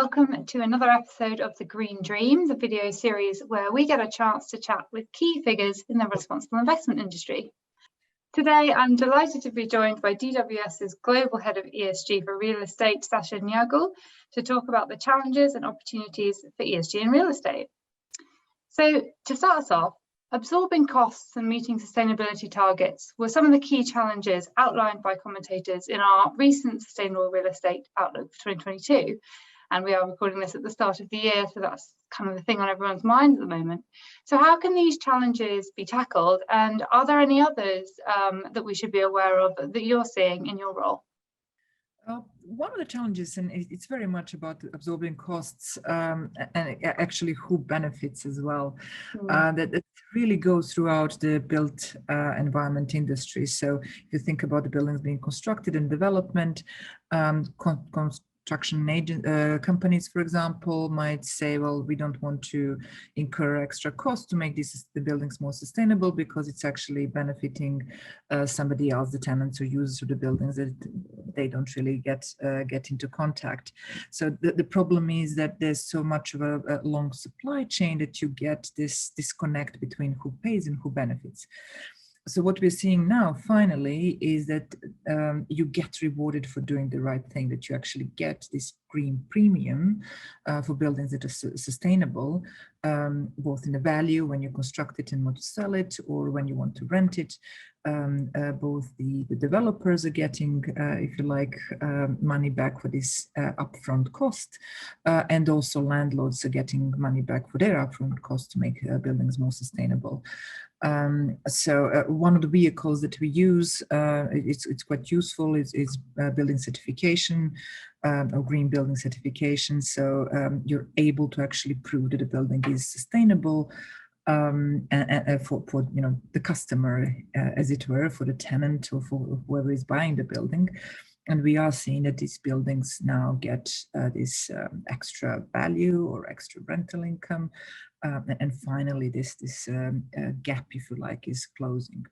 welcome to another episode of The Green Dream, the video series where we get a chance to chat with key figures in the responsible investment industry. Today, I'm delighted to be joined by DWS's Global Head of ESG for Real Estate, Natasha Njagulj, to talk about the challenges and opportunities for ESG in real estate. So, to start us off, absorbing costs and meeting sustainability targets were some of the key challenges outlined by commentators in our recent Sustainable Real Estate Outlook for 2022. And we are recording this at the start of the year, so that's kind of the thing on everyone's mind at the moment. So how can these challenges be tackled? And are there any others that we should be aware of that you're seeing in your role? One of the challenges, and it's very much about absorbing costs and actually who benefits as well, that really goes throughout the built environment industry. So if you think about the buildings being constructed and development, construction companies, for example, might say, well, we don't want to incur extra costs to make the buildings more sustainable because it's actually benefiting somebody else, the tenants or users of the buildings, that they don't really get into contact. So the problem is that there's so much of a long supply chain that you get this disconnect between who pays and who benefits. So what we're seeing now, finally, is that you get rewarded for doing the right thing, that you actually get this green premium for buildings that are sustainable, both in the value when you construct it and want to sell it, or when you want to rent it. Both the developers are getting, if you like, money back for this upfront cost, and also landlords are getting money back for their upfront cost to make buildings more sustainable. So one of the vehicles that we use, it's quite useful, is building certification or green building certification. So you're able to actually prove that the building is sustainable and for the customer, as it were, for the tenant or for whoever is buying the building. And we are seeing that these buildings now get this extra value or extra rental income. And finally, this gap, if you like, is closing.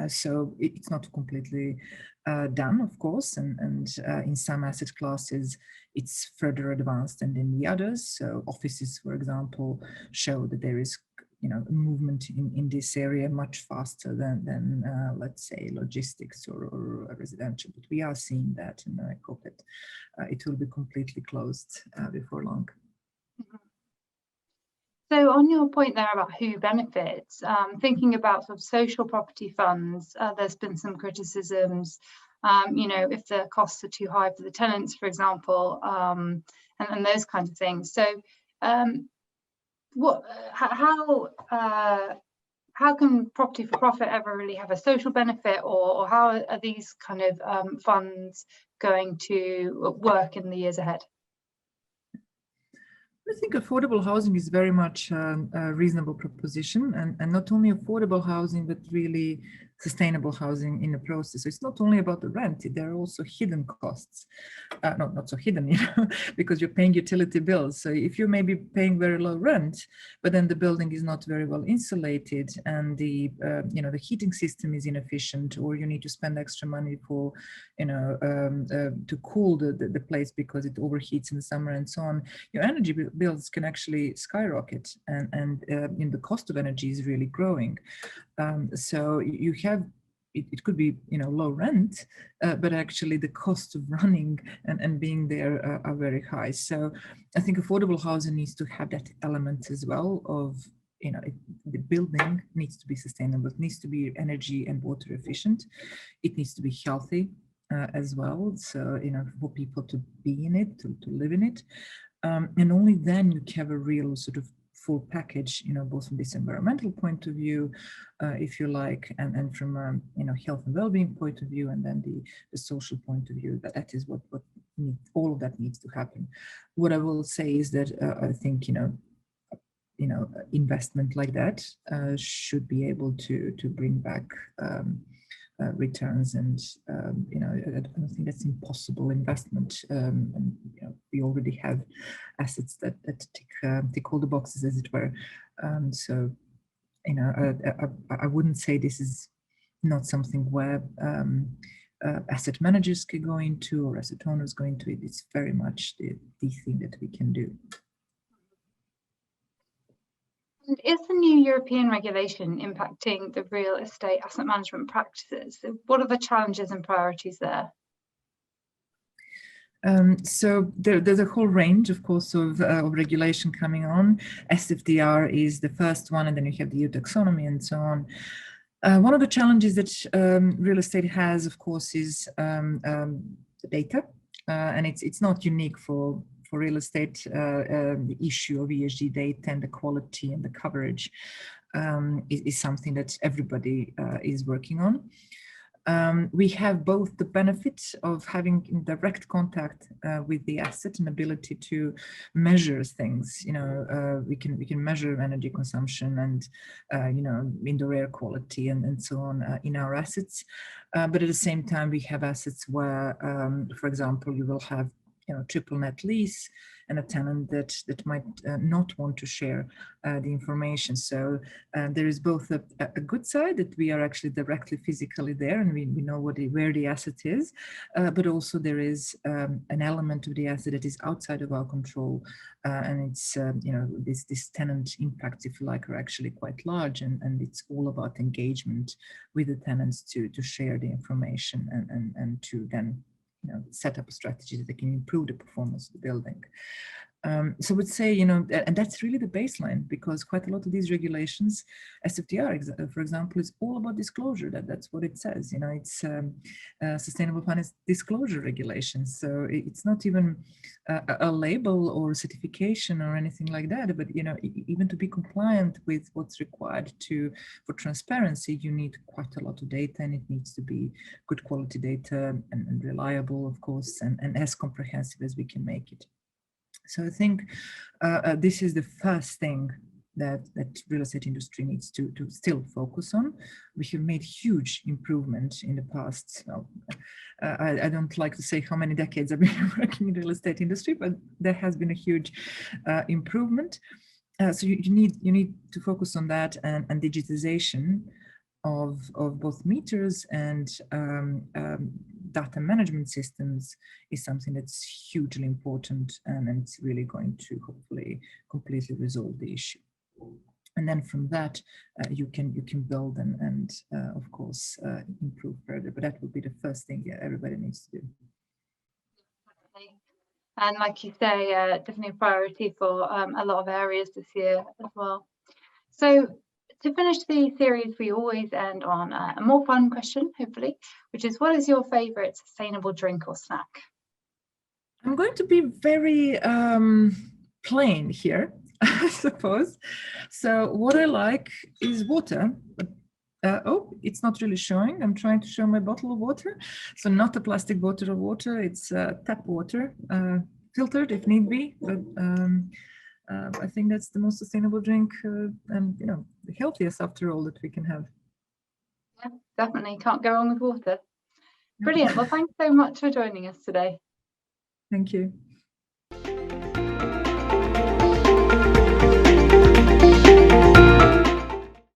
So it's not completely done, of course, and in some asset classes, it's further advanced than in the others. So offices, for example, show that there is a movement in this area much faster than let's say, logistics or residential. But we are seeing that, and I hope that it will be completely closed before long. Mm-hmm. So on your point there about who benefits, thinking about sort of social property funds, there's been some criticisms, if the costs are too high for the tenants, for example, and those kinds of things. So how can property for profit ever really have a social benefit, or how are these kind of funds going to work in the years ahead? I think affordable housing is very much a reasonable proposition, and not only affordable housing, but really sustainable housing in the process. So it's not only about the rent, there are also hidden costs. Not so hidden, because you're paying utility bills. So if you may be paying very low rent, but then the building is not very well insulated, and the heating system is inefficient, or you need to spend extra money for to cool the place because it overheats in the summer and so on, your energy bills can actually skyrocket, and the cost of energy is really growing. So you have, it could be low rent, but actually the cost of running and being there are very high. So I think affordable housing needs to have that element as well of the building needs to be sustainable, it needs to be energy and water efficient, it needs to be healthy as well. So for people to be in it, to live in it. And only then you have a real sort of full package, both from this environmental point of view, if you like, and from a health and well-being point of view, and then the social point of view. That is what all of that needs to happen. What I will say is that I think investment like that should be able to bring back returns, and I don't think that's impossible investment. And we already have assets that tick all the boxes, as it were. So I wouldn't say this is not something where asset managers can go into or asset owners go into it. It's very much the thing that we can do. And is the new European regulation impacting the real estate asset management practices? What are the challenges and priorities there? So there's a whole range, of course, of regulation coming on. SFDR is the first one, and then you have the EU taxonomy and so on. One of the challenges that real estate has, of course, is the data, and it's not unique for real estate. The issue of ESG data and the quality and the coverage is something that everybody is working on. We have both the benefits of having direct contact with the asset and ability to measure things. We can measure energy consumption and indoor air quality and so on in our assets. But at the same time, we have assets where, for example, you will have triple net lease and a tenant that might not want to share the information. So there is both a good side that we are actually directly physically there and we know where the asset is, but also there is an element of the asset that is outside of our control, and it's this tenant impacts, if you like, are actually quite large, and it's all about engagement with the tenants to share the information and to then set up a strategy that can improve the performance of the building. So I would say, and that's really the baseline, because quite a lot of these regulations, SFDR, for example, is all about disclosure. That's what it says. It's sustainable finance disclosure regulations. So it's not even a label or certification or anything like that. But even to be compliant with what's required for transparency, you need quite a lot of data, and it needs to be good quality data and reliable, of course, and as comprehensive as we can make it. So I think this is the first thing that real estate industry needs to still focus on. We have made huge improvement in the past. I don't like to say how many decades I've been working in the real estate industry, but there has been a huge improvement. So you need to focus on that, and digitization of both meters and data management systems is something that's hugely important, and it's really going to hopefully completely resolve the issue. And then from that, you can build and of course improve further. But that would be the first thing everybody needs to do. And like you say, definitely a priority for a lot of areas this year as well. So to finish the series, we always end on a more fun question, hopefully, which is, what is your favorite sustainable drink or snack? I'm going to be very plain here, I suppose. So what I like is water. Oh, it's not really showing. I'm trying to show my bottle of water. So not a plastic bottle of water, it's tap water, filtered if need be. But I think that's the most sustainable drink and the healthiest after all that we can have. Yeah, definitely can't go wrong with water. Brilliant. Well, thanks so much for joining us today. Thank you.